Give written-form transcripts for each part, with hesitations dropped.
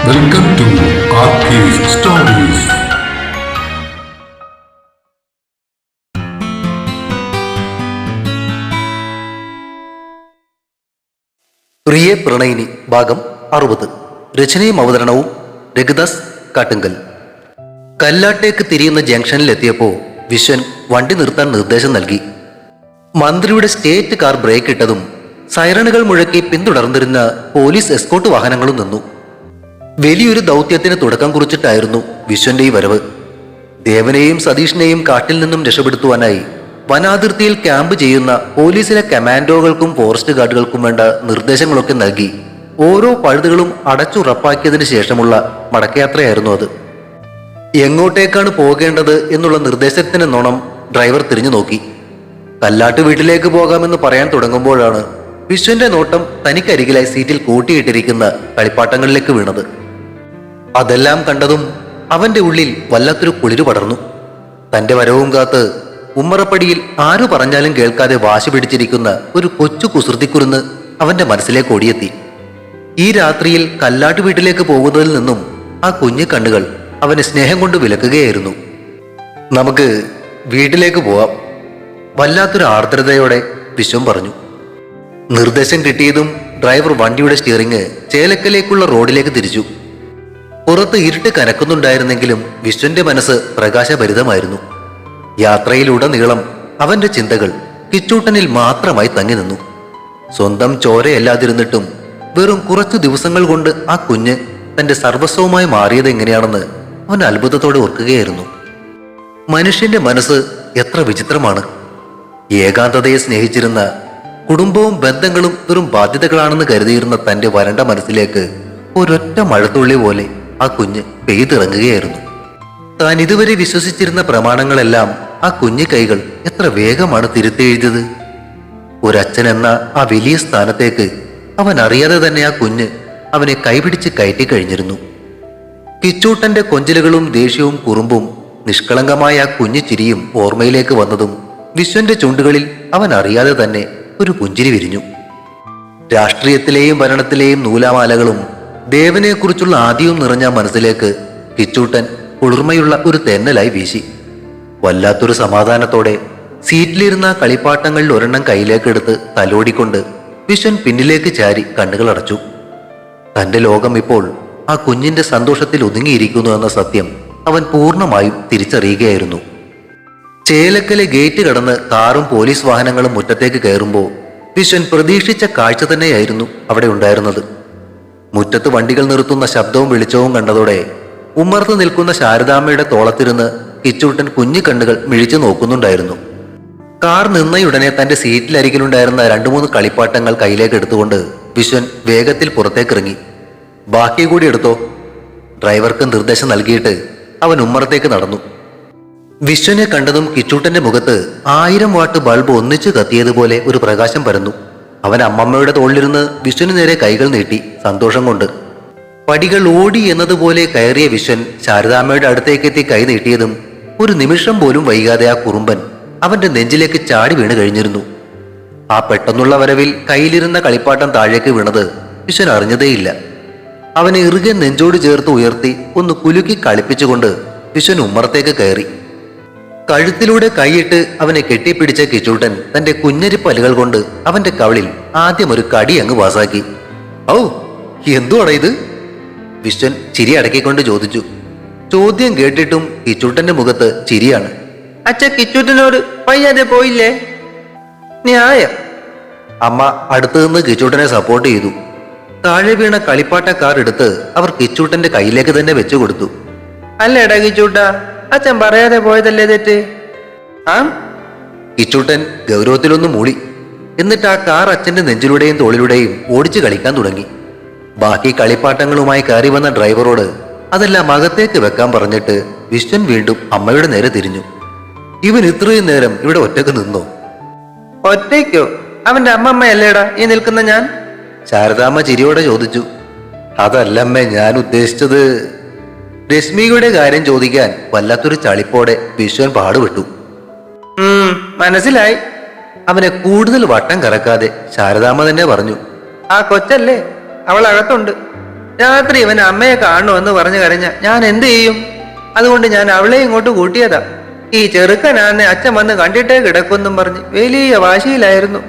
Welcome to RK's Stories. പ്രിയ പ്രണയിനി ഭാഗം 60. രചനയും അവതരണവും രഘുദാസ് കാട്ടുങ്കൽ. കല്ലാട്ടേക്ക് തിരിയുന്ന ജംഗ്ഷനിലെത്തിയപ്പോൾ വിശ്വൻ വണ്ടി നിർത്താൻ നിർദ്ദേശം നൽകി. മന്ത്രിയുടെ സ്റ്റേറ്റ് കാർ ബ്രേക്ക് ഇട്ടതും സൈറണുകൾ മുഴക്കി പിന്തുടർന്നിരുന്ന പോലീസ് എസ്കോർട്ട് വാഹനങ്ങളും നിന്നു. വലിയൊരു ദൗത്യത്തിന് തുടക്കം കുറിച്ചിട്ടായിരുന്നു വിശ്വന്റെ ഈ വരവ്. ദേവനെയും സതീഷിനെയും കാട്ടിൽ നിന്നും രക്ഷപ്പെടുത്തുവാനായി വനാതിർത്തിയിൽ ക്യാമ്പ് ചെയ്യുന്ന പോലീസിലെ കമാൻഡോകൾക്കും ഫോറസ്റ്റ് ഗാർഡുകൾക്കും വേണ്ട നിർദ്ദേശങ്ങളൊക്കെ നൽകി ഓരോ പഴുതുകളും അടച്ചുറപ്പാക്കിയതിനു ശേഷമുള്ള മടക്കയാത്രയായിരുന്നു അത്. എങ്ങോട്ടേക്കാണ് പോകേണ്ടത് എന്നുള്ള നിർദ്ദേശത്തിനെന്നോണം ഡ്രൈവർ തിരിഞ്ഞു നോക്കി. കല്ലാട്ട് വീട്ടിലേക്ക് പോകാമെന്ന് പറയാൻ തുടങ്ങുമ്പോഴാണ് വിശ്വന്റെ നോട്ടം തനിക്കരികിലായി സീറ്റിൽ കൂട്ടിയിട്ടിരിക്കുന്ന കളിപ്പാട്ടങ്ങളിലേക്ക് വീണത്. അതെല്ലാം കണ്ടതും അവന്റെ ഉള്ളിൽ വല്ലാത്തൊരു കുളിരു പടർന്നു. തന്റെ വരവും കാത്ത് ഉമ്മറപ്പടിയിൽ ആരു പറഞ്ഞാലും കേൾക്കാതെ വാശി പിടിച്ചിരിക്കുന്ന ഒരു കൊച്ചു കുസൃതിക്കുരുന്ന് അവന്റെ മനസ്സിലേക്ക് ഓടിയെത്തി. ഈ രാത്രിയിൽ കല്ലാട്ട് വീട്ടിലേക്ക് പോകുന്നതിൽ നിന്നും ആ കുഞ്ഞു കണ്ണുകൾ അവനെ സ്നേഹം കൊണ്ട് വിലക്കുകയായിരുന്നു. നമുക്ക് വീട്ടിലേക്ക് പോവാം, വല്ലാത്തൊരു ആർദ്രതയോടെ വിശ്വം പറഞ്ഞു. നിർദ്ദേശം കിട്ടിയതും ഡ്രൈവർ വണ്ടിയുടെ സ്റ്റിയറിംഗ് ചേലക്കലേക്കുള്ള റോഡിലേക്ക് തിരിച്ചു. പുറത്ത് ഇരുട്ട് കനക്കുന്നുണ്ടായിരുന്നെങ്കിലും വിശ്വന്റെ മനസ്സ് പ്രകാശഭരിതമായിരുന്നു. യാത്രയിലുടനീളം അവന്റെ ചിന്തകൾ കിച്ചൂട്ടനിൽ മാത്രമായി തങ്ങി നിന്നു. സ്വന്തം ചോരയല്ലാതിരുന്നിട്ടും വെറും കുറച്ചു ദിവസങ്ങൾ കൊണ്ട് ആ കുഞ്ഞ് തന്റെ സർവസ്വവുമായി മാറിയത് എങ്ങനെയാണെന്ന് അവൻ അത്ഭുതത്തോടെ ഓർക്കുകയായിരുന്നു. മനുഷ്യന്റെ മനസ്സ് എത്ര വിചിത്രമാണ്. ഏകാന്തതയെ സ്നേഹിച്ചിരുന്ന, കുടുംബവും ബന്ധങ്ങളും വെറും ബാധ്യതകളാണെന്ന് കരുതിയിരുന്ന തന്റെ വരണ്ട മനസ്സിലേക്ക് ഒരൊറ്റ മഴത്തുള്ളി പോലെ ആ കുഞ്ഞ് പെയ്തിറങ്ങുകയായിരുന്നു. താൻ ഇതുവരെ വിശ്വസിച്ചിരുന്ന പ്രമാണങ്ങളെല്ലാം ആ കുഞ്ഞു കൈകൾ എത്ര വേഗമാണ് തിരുത്തെഴുതിയത്. ഒരച്ഛൻ എന്ന ആ വലിയ സ്ഥാനത്തേക്ക് അവൻ അറിയാതെ തന്നെ ആ കുഞ്ഞ് അവനെ കൈപിടിച്ച് കയറ്റി കഴിഞ്ഞിരുന്നു. കിച്ചൂട്ടന്റെ കൊഞ്ചലുകളും ദേഷ്യവും കുറുമ്പും നിഷ്കളങ്കമായ ആ കുഞ്ഞു ചിരിയും ഓർമ്മയിലേക്ക് വന്നതും വിശ്വന്റെ ചുണ്ടുകളിൽ അവൻ അറിയാതെ തന്നെ ഒരു പുഞ്ചിരി വിരിഞ്ഞു. രാഷ്ട്രീയത്തിലെയും ഭരണത്തിലെയും നൂലാമാലകളും ദേവനെക്കുറിച്ചുള്ള ആദ്യവും നിറഞ്ഞ മനസ്സിലേക്ക് കിച്ചൂട്ടൻ കുളിർമയുള്ള ഒരു തെന്നലായി വീശി. വല്ലാത്തൊരു സമാധാനത്തോടെ സീറ്റിലിരുന്ന കളിപ്പാട്ടങ്ങളിൽ ഒരെണ്ണം കയ്യിലേക്കെടുത്ത് തലോടിക്കൊണ്ട് വിശ്വൻ പിന്നിലേക്ക് ചാരി കണ്ണുകൾ അടച്ചു. തന്റെ ലോകം ഇപ്പോൾ ആ കുഞ്ഞിന്റെ സന്തോഷത്തിൽ ഒതുങ്ങിയിരിക്കുന്നു എന്ന സത്യം അവൻ പൂർണ്ണമായും തിരിച്ചറിയുകയായിരുന്നു. ചേലക്കലെ ഗേറ്റ് കടന്ന് കാറും പോലീസ് വാഹനങ്ങളും മുറ്റത്തേക്ക് കയറുമ്പോൾ വിശ്വൻ പ്രതീക്ഷിച്ച കാഴ്ച തന്നെയായിരുന്നു അവിടെ ഉണ്ടായിരുന്നത്. മുറ്റത്ത് വണ്ടികൾ നിർത്തുന്ന ശബ്ദവും വെളിച്ചവും കണ്ടതോടെ ഉമ്മർത്ത് നിൽക്കുന്ന ശാരദാമ്മയുടെ തോളത്തിരുന്ന് കിച്ചൂട്ടൻ കുഞ്ഞു കണ്ണുകൾ മിഴിച്ചു നോക്കുന്നുണ്ടായിരുന്നു. കാർ നിന്നയുടനെ തന്റെ സീറ്റിലരികിലുണ്ടായിരുന്ന 2-3 കളിപ്പാട്ടങ്ങൾ കയ്യിലേക്ക് എടുത്തുകൊണ്ട് വിശ്വൻ വേഗത്തിൽ പുറത്തേക്കിറങ്ങി. ബാക്കി കൂടി എടുത്തോ, ഡ്രൈവർക്ക് നിർദ്ദേശം നൽകിയിട്ട് അവൻ ഉമ്മറത്തേക്ക് നടന്നു. വിശ്വനെ കണ്ടതും കിച്ചൂട്ടന്റെ മുഖത്ത് 1000 വാട്ട് ബൾബ് ഒന്നിച്ചു കത്തിയതുപോലെ ഒരു പ്രകാശം പരന്നു. അവൻ അമ്മമ്മയുടെ തോളിലിരുന്ന് വിശ്വന് നേരെ കൈകൾ നീട്ടി സന്തോഷം കൊണ്ട്. പടികൾ ഓടി എന്നതുപോലെ കയറിയ വിശ്വൻ ശാരദാമ്മയുടെ അടുത്തേക്കെത്തി കൈ നീട്ടിയതും ഒരു നിമിഷം പോലും വൈകാതെ ആ കുറുമ്പൻ അവന്റെ നെഞ്ചിലേക്ക് ചാടി വീണ് കഴിഞ്ഞിരുന്നു. ആ പെട്ടെന്നുള്ള വരവിൽ കയ്യിലിരുന്ന കളിപ്പാട്ടം താഴേക്ക് വീണത് വിശ്വൻ അറിഞ്ഞതേയില്ല. അവനെ ഇറുകെ നെഞ്ചോട് ചേർത്ത് ഉയർത്തി ഒന്ന് കുലുക്കി കളിപ്പിച്ചുകൊണ്ട് വിശ്വൻ ഉമ്മറത്തേക്ക് കയറി. കഴുത്തിലൂടെ കൈയിട്ട് അവനെ കെട്ടിപ്പിടിച്ച കിച്ചൂട്ടൻ തന്റെ കുഞ്ഞരി പല്ലുകൾ കൊണ്ട് അവന്റെ കവിളിൽ ആദ്യം ഒരു കടി അങ്ങ് പാസാക്കി. ഔ, എന്തുവാടാ ഇത്? വിശ്വൻ ചിരി അടക്കിക്കൊണ്ട് ചോദിച്ചു. ചോദ്യം കേട്ടിട്ടും കിച്ചൂട്ടന്റെ മുഖത്ത് ചിരിയാണ്. അച്ഛ, കിച്ചൂട്ടനോട് വയ്യാതെ പോയില്ലേ? ന്യായം. അമ്മ അടുത്തു നിന്ന് കിച്ചൂട്ടനെ സപ്പോർട്ട് ചെയ്തു. താഴെ വീണ കളിപ്പാട്ട കാർ എടുത്ത് അവർ കിച്ചൂട്ടന്റെ കയ്യിലേക്ക് തന്നെ വെച്ചു കൊടുത്തു. അല്ലേടാ കിച്ചൂട്ട, അച്ഛൻ പറയാതെ പോയതല്ലേ തെറ്റ്? ആ, കിച്ചൂട്ടൻ ഗൗരവത്തിലൊന്ന് മൂളി. എന്നിട്ട് ആ കാർ അച്ഛന്റെ നെഞ്ചിലൂടെയും തോളിലൂടെയും ഓടിച്ചു കളിക്കാൻ തുടങ്ങി. ബാക്കി കളിപ്പാട്ടങ്ങളുമായി കയറി വന്ന ഡ്രൈവറോട് അതെല്ലാം അകത്തേക്ക് വെക്കാൻ പറഞ്ഞിട്ട് വിശ്വൻ വീണ്ടും അമ്മയുടെ നേരെ തിരിഞ്ഞു. ഇവൻ ഇത്രയും നേരം ഇവിടെ ഒറ്റക്ക് നിന്നോ? ഒറ്റയ്ക്കോ? അവന്റെ അമ്മമ്മയല്ലേടാ ഈ നിൽക്കുന്ന ഞാൻ? ശാരദാമ്മ ചിരിയോടെ ചോദിച്ചു. അതല്ലമ്മേ ഞാൻ ഉദ്ദേശിച്ചത്. രശ്മിയുടെ കാര്യം ചോദിക്കാൻ വല്ലാത്തൊരു ചളിപ്പോടെ വിശ്വൻ പാടുപെട്ടു. മനസ്സിലായി. അവനെ കൂടുതൽ വട്ടം കറക്കാതെ ശാരദാമ്മ തന്നെ പറഞ്ഞു. ആ കൊച്ചല്ലേ, അവൾ അകത്തുണ്ട്. രാത്രി ഇവൻ അമ്മയെ കാണുമെന്ന് പറഞ്ഞു കരഞ്ഞ ഞാൻ എന്ത് ചെയ്യും? അതുകൊണ്ട് ഞാൻ അവളെ ഇങ്ങോട്ട് കൂട്ടിയതാ. ഈ ചെറുക്കനാന്നെ അച്ഛൻ വന്ന് കണ്ടിട്ടേ കിടക്കുമെന്നും പറഞ്ഞ് വലിയ വാശിയിലായിരുന്നു.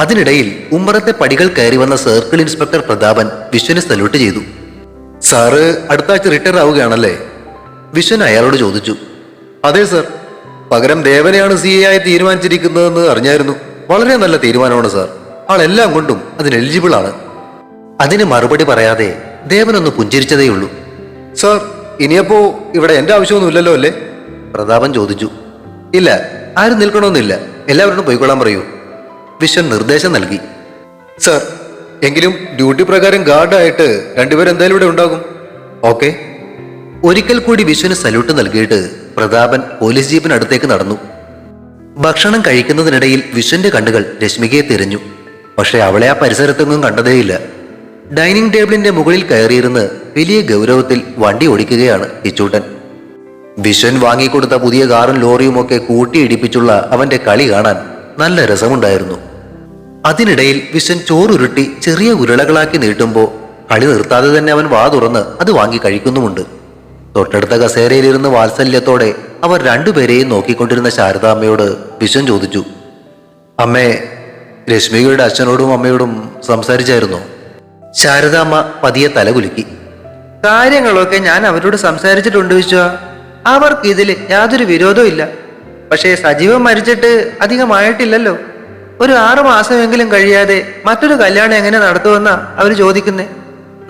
അതിനിടയിൽ ഉമ്മറത്തെ പടികൾ കയറി വന്ന സർക്കിൾ ഇൻസ്പെക്ടർ പ്രതാപൻ വിശ്വനെ സല്യൂട്ട് ചെയ്തു. സാറ് അടുത്ത ആഴ്ച റിട്ടയർ ആവുകയാണല്ലേ? വിശ്വൻ അയാളോട് ചോദിച്ചു. അതെ സർ, പകരം ദേവനെയാണ് സി എ ആയി തീരുമാനിച്ചിരിക്കുന്നതെന്ന് അറിഞ്ഞായിരുന്നു. വളരെ നല്ല തീരുമാനമാണ് സാർ. ആളെല്ലാം കൊണ്ടും അതിന് എലിജിബിൾ ആണ്. അതിന് മറുപടി പറയാതെ ദേവനൊന്ന് പുഞ്ചിരിച്ചതേയുള്ളൂ. സാർ, ഇനിയപ്പോ ഇവിടെ എന്റെ ആവശ്യമൊന്നുമില്ലല്ലോ അല്ലേ? പ്രതാപൻ ചോദിച്ചു. ഇല്ല, ആരും നിൽക്കണമെന്നില്ല, എല്ലാവരോടും പോയിക്കൊള്ളാൻ പറയൂ. വിശ്വൻ നിർദ്ദേശം നൽകി. സാർ, എങ്കിലും ഡ്യൂട്ടി പ്രകാരം ഗാർഡായിട്ട് രണ്ടുപേരും എന്തായാലും ഇവിടെ ഉണ്ടാകും. ഓക്കെ. ഒരിക്കൽ കൂടി വിശ്വന് സല്യൂട്ട് നൽകിയിട്ട് പ്രതാപൻ പോലീസ് ജീപ്പിനടുത്തേക്ക് നടന്നു. ഭക്ഷണം കഴിക്കുന്നതിനിടയിൽ വിശ്വന്റെ കണ്ണുകൾ രശ്മികയെ തിരഞ്ഞു. പക്ഷെ അവളെ ആ പരിസരത്തൊന്നും കണ്ടതേയില്ല. ഡൈനിങ് ടേബിളിന്റെ മുകളിൽ കയറിയിരുന്ന് വലിയ ഗൗരവത്തിൽ വണ്ടി ഓടിക്കുകയാണ് കിച്ചൂട്ടൻ. വിശ്വൻ വാങ്ങിക്കൊടുത്ത പുതിയ കാറും ലോറിയും ഒക്കെ കൂട്ടിയിടിപ്പിച്ചുള്ള അവന്റെ കളി കാണാൻ നല്ല രസമുണ്ടായിരുന്നു. അതിനിടയിൽ വിശ്വൻ ചോറുരുട്ടി ചെറിയ ഉരുളകളാക്കി നീട്ടുമ്പോൾ കളി നിർത്താതെ തന്നെ അവൻ വാ തുറന്ന് അത് വാങ്ങി കഴിക്കുന്നുമുണ്ട്. തൊട്ടടുത്ത കസേരയിലിരുന്ന് വാത്സല്യത്തോടെ അവർ രണ്ടുപേരെയും നോക്കിക്കൊണ്ടിരുന്ന ശാരദാമ്മയോട് വിശ്വൻ ചോദിച്ചു. അമ്മേ, രശ്മികയുടെ അച്ഛനോടും അമ്മയോടും സംസാരിച്ചായിരുന്നോ? ശാരദാമ്മ പതിയെ തലകുലുക്കി. കാര്യങ്ങളൊക്കെ ഞാൻ അവരോട് സംസാരിച്ചിട്ടുണ്ട് വിശ്വ. അവർക്ക് ഇതിൽ യാതൊരു വിരോധവും ഇല്ല. പക്ഷേ സജീവൻ മരിച്ചിട്ട് അധികമായിട്ടില്ലല്ലോ. ഒരു 6 മാസമെങ്കിലും കഴിയാതെ മറ്റൊരു കല്യാണം എങ്ങനെ നടത്തുമെന്നാ അവർ ചോദിക്കുന്നേ.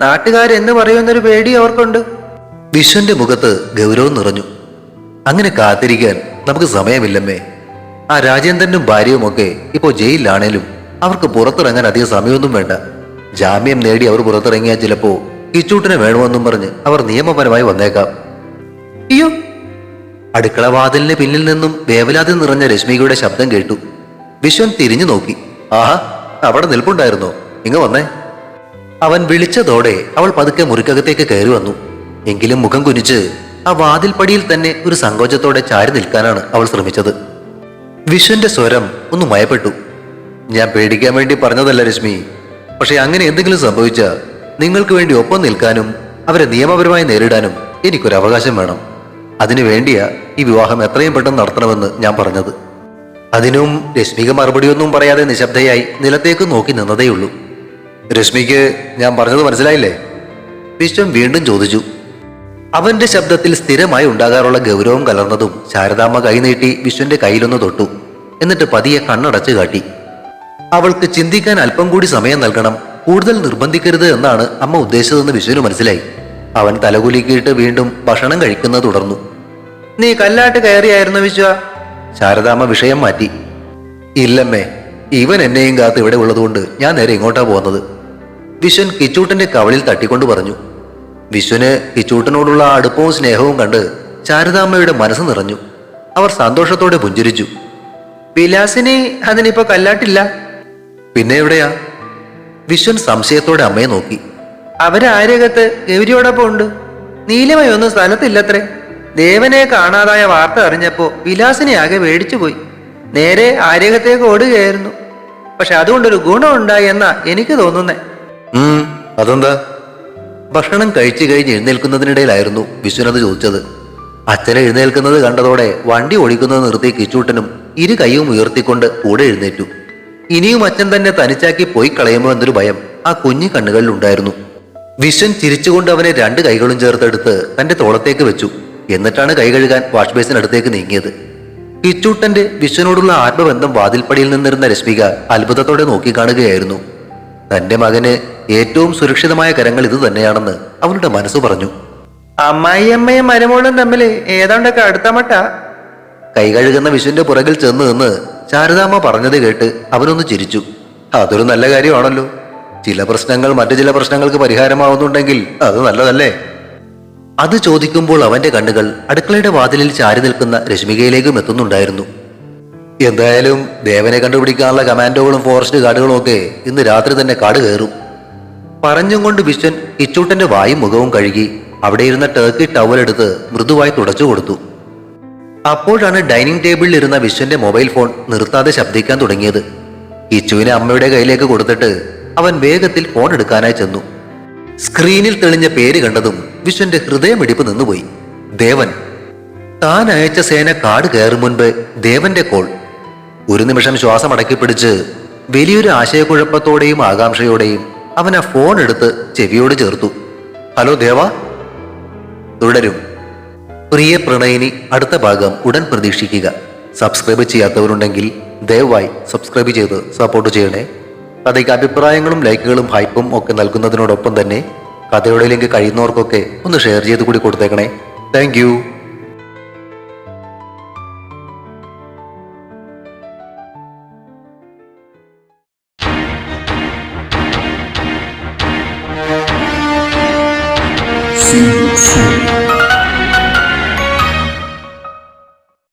നാട്ടുകാരെന്ന് പറയുന്നൊരു പേടി അവർക്കുണ്ട്. വിശ്വന്റെ മുഖത്ത് ഗൗരവം നിറഞ്ഞു. അങ്ങനെ കാത്തിരിക്കാൻ നമുക്ക് സമയമില്ലമ്മേ. ആ രാജേന്ദ്രനും ഭാര്യയുമൊക്കെ ഇപ്പോ ജയിലിലാണേലും അവർക്ക് പുറത്തിറങ്ങാൻ അധികം സമയമൊന്നും വേണ്ട. ജാമ്യം നേടി അവർ പുറത്തിറങ്ങിയാൽ ചിലപ്പോ കിച്ചൂട്ടിനെ വേണമെന്നും പറഞ്ഞ് അവർ നിയമപരമായി വന്നേക്കാം. അയ്യോ! അടുക്കള വാതിലിന് പിന്നിൽ നിന്നും വേവലാതി നിറഞ്ഞ രശ്മികയുടെ ശബ്ദം കേട്ടു. വിശ്വൻ തിരിഞ്ഞു നോക്കി. ആഹാ, അവിടെ നിൽപ്പുണ്ടായിരുന്നോ? ഇങ്ങ് വന്നേ. അവൻ വിളിച്ചതോടെ അവൾ പതുക്കെ മുറിക്കകത്തേക്ക് കയറി വന്നു. എങ്കിലും മുഖം കുനിച്ച് ആ വാതിൽപ്പടിയിൽ തന്നെ ഒരു സങ്കോചത്തോടെ ചാരി നിൽക്കാനാണ് അവൾ ശ്രമിച്ചത്. വിശ്വന്റെ സ്വരം ഒന്ന് മയപ്പെട്ടു. ഞാൻ പേടിക്കാൻ വേണ്ടി പറഞ്ഞതല്ല രശ്മി. പക്ഷെ അങ്ങനെ എന്തെങ്കിലും സംഭവിച്ചാൽ നിങ്ങൾക്ക് വേണ്ടി ഒപ്പം നിൽക്കാനും അവരെ നിയമപരമായി നേരിടാനും എനിക്കൊരു അവകാശം വേണം. അതിനു വേണ്ടിയാ ഈ വിവാഹം എത്രയും പെട്ടെന്ന് നടത്തണമെന്ന് ഞാൻ പറഞ്ഞത്. അതിനും രശ്മിക മറുപടിയൊന്നും പറയാതെ നിശബ്ദയായി നിലത്തേക്ക് നോക്കി നിന്നതേയുള്ളൂ. രശ്മിക്ക് ഞാൻ പറഞ്ഞത് മനസ്സിലായില്ലേ? വിശ്വം വീണ്ടും ചോദിച്ചു. അവന്റെ ശബ്ദത്തിൽ സ്ഥിരമായി ഉണ്ടാകാറുള്ള ഗൗരവം കലർന്നതും ശാരദാമ്മ കൈനീട്ടി വിശ്വന്റെ കയ്യിലൊന്ന് തൊട്ടു. എന്നിട്ട് പതിയെ കണ്ണടച്ചു കാട്ടി. അവൾക്ക് ചിന്തിക്കാൻ അല്പം കൂടി സമയം നൽകണം, കൂടുതൽ നിർബന്ധിക്കരുത് എന്നാണ് അമ്മ ഉദ്ദേശിച്ചതെന്ന് വിശ്വന് മനസ്സിലായി. അവൻ തലകുലുക്കിയിട്ട് വീണ്ടും ഭക്ഷണം കഴിക്കുന്നത് തുടർന്നു. നീ കല്ലാട്ട് കയറിയായിരുന്നു വിശ്വ? ശാരദാമ്മ വിഷയം മാറ്റി. ഇല്ലമ്മേ, ഇവൻ എന്നെയും കാത്ത് ഇവിടെ ഉള്ളതുകൊണ്ട് ഞാൻ നേരെ ഇങ്ങോട്ടാ പോകുന്നത്. വിശ്വൻ കിച്ചൂട്ടന്റെ കവളിൽ തട്ടിക്കൊണ്ട് പറഞ്ഞു. വിശ്വന് കിച്ചൂട്ടനോടുള്ള അടുപ്പവും സ്നേഹവും കണ്ട് ശാരദാമ്മയുടെ മനസ്സ് നിറഞ്ഞു. അവർ സന്തോഷത്തോടെ പുഞ്ചിരിച്ചു. വിലാസിനി അതിനിപ്പോ കല്ലാട്ടില്ല. പിന്നെ എവിടെയാ? വിശ്വൻ സംശയത്തോടെ അമ്മയെ നോക്കി. അവരാര്യകത്ത് ഗൗരിയോടൊപ്പം ഉണ്ട്. നീലിമയൊന്നും സ്ഥലത്തില്ലത്രേ. ദേവനെ കാണാതായ വാർത്ത അറിഞ്ഞപ്പോ വിലാസിനെ ആകെ പേടിച്ചു പോയി. നേരെ ആര്യകത്തേക്ക് ഓടുകയായിരുന്നു. പക്ഷെ അതുകൊണ്ടൊരു ഗുണമുണ്ടായി എന്നാ എനിക്ക് തോന്നുന്നേ. അതെന്താ? ഭക്ഷണം കഴിച്ചു കഴിഞ്ഞ് എഴുന്നേൽക്കുന്നതിനിടയിലായിരുന്നു വിശ്വനത് ചോദിച്ചത്. അച്ഛനെ എഴുന്നേൽക്കുന്നത് കണ്ടതോടെ വണ്ടി ഓടിക്കുന്നത് നിർത്തി കിച്ചൂട്ടനും ഇരു കൈയും ഉയർത്തിക്കൊണ്ട് കൂടെ എഴുന്നേറ്റു. ഇനിയും അച്ഛൻ തന്നെ തനിച്ചാക്കി പോയി കളയുമോ എന്നൊരു ഭയം ആ കുഞ്ഞു കണ്ണുകളിൽ ഉണ്ടായിരുന്നു. വിശ്വൻ ചിരിച്ചുകൊണ്ട് അവനെ 2 കൈകളും ചേർത്തെടുത്ത് തന്റെ തോളത്തേക്ക് വെച്ചു. എന്നിട്ടാണ് കൈ കഴുകാൻ വാഷ് ബേസിനടുത്തേക്ക് നീങ്ങിയത്. കിച്ചൂട്ടന്റെ വിശ്വനോടുള്ള ആത്മബന്ധം വാതിൽപ്പടിയിൽ നിന്നിരുന്ന രശ്മിക അത്ഭുതത്തോടെ നോക്കിക്കാണുകയായിരുന്നു. തന്റെ മകന് ഏറ്റവും സുരക്ഷിതമായ കരങ്ങൾ ഇത് തന്നെയാണെന്ന് അവളുടെ മനസ്സ് പറഞ്ഞു. അമ്മായിയമ്മയും മരുമോളും തമ്മിൽ ഏതാണ്ടൊക്കെ അടുത്ത മട്ട. കൈ കഴുകുന്ന വിശ്വന്റെ പുറകിൽ ചെന്ന് നിന്ന് ശാരദാമ്മ പറഞ്ഞത് കേട്ട് അവനൊന്ന് ചിരിച്ചു. അതൊരു നല്ല കാര്യമാണല്ലോ. ചില പ്രശ്നങ്ങൾ മറ്റു ചില പ്രശ്നങ്ങൾക്ക് പരിഹാരമാവുന്നുണ്ടെങ്കിൽ അത് നല്ലതല്ലേ? അത് ചോദിക്കുമ്പോൾ അവന്റെ കണ്ണുകൾ അടുക്കളയുടെ വാതിലിൽ ചാരി നിൽക്കുന്ന രശ്മികയിലേക്കും എത്തുന്നുണ്ടായിരുന്നു. എന്തായാലും ദേവനെ കണ്ടുപിടിക്കാനുള്ള കമാൻഡോകളും ഫോറസ്റ്റ് ഗാർഡുകളും ഒക്കെ ഇന്ന് രാത്രി തന്നെ കാട് കയറും. പറഞ്ഞും കൊണ്ട് വിശ്വൻ കിച്ചൂട്ടന്റെ വായും മുഖവും കഴുകി അവിടെ ഇരുന്ന ടർക്കി ടവൽ എടുത്ത് മൃദുവായി തുടച്ചു കൊടുത്തു. അപ്പോഴാണ് ഡൈനിങ് ടേബിളിൽ ഇരുന്ന വിശ്വന്റെ മൊബൈൽ ഫോൺ നിർത്താതെ ശബ്ദിക്കാൻ തുടങ്ങിയത്. കിച്ചുവിനെ അമ്മയുടെ കയ്യിലേക്ക് കൊടുത്തിട്ട് അവൻ വേഗത്തിൽ ഫോൺ എടുക്കാനായി ചെന്നു. സ്ക്രീനിൽ തെളിഞ്ഞ പേര് കണ്ടതും വിശ്വന്റെ ഹൃദയമിടിപ്പ് നിന്നുപോയി. ദേവൻ. താൻ അയച്ച സേന കാട് കയറും മുൻപ് ദേവന്റെ കോൾ. ഒരു നിമിഷം ശ്വാസം അടക്കി പിടിച്ച് വലിയൊരു ആശയക്കുഴപ്പത്തോടെയും ആകാംക്ഷയോടെയും അവൻ ആ ഫോൺ എടുത്ത് ചെവിയോട് ചേർത്തു. ഹലോ ദേവ. തുടരും. പ്രിയ പ്രണയിനി അടുത്ത ഭാഗം ഉടൻ പ്രതീക്ഷിക്കുക. സബ്സ്ക്രൈബ് ചെയ്യാത്തവരുണ്ടെങ്കിൽ ദയവായി സബ്സ്ക്രൈബ് ചെയ്ത് സപ്പോർട്ട് ചെയ്യണേ. കഥയ്ക്ക് അഭിപ്രായങ്ങളും ലൈക്കുകളും ഹൈപ്പും ഒക്കെ നൽകുന്നതിനോടൊപ്പം തന്നെ കഥയുടെ ലിങ്ക് കഴിയുന്നവർക്കൊക്കെ ഒന്ന് ഷെയർ ചെയ്ത് കൂടി കൊടുത്തേക്കണേ. താങ്ക്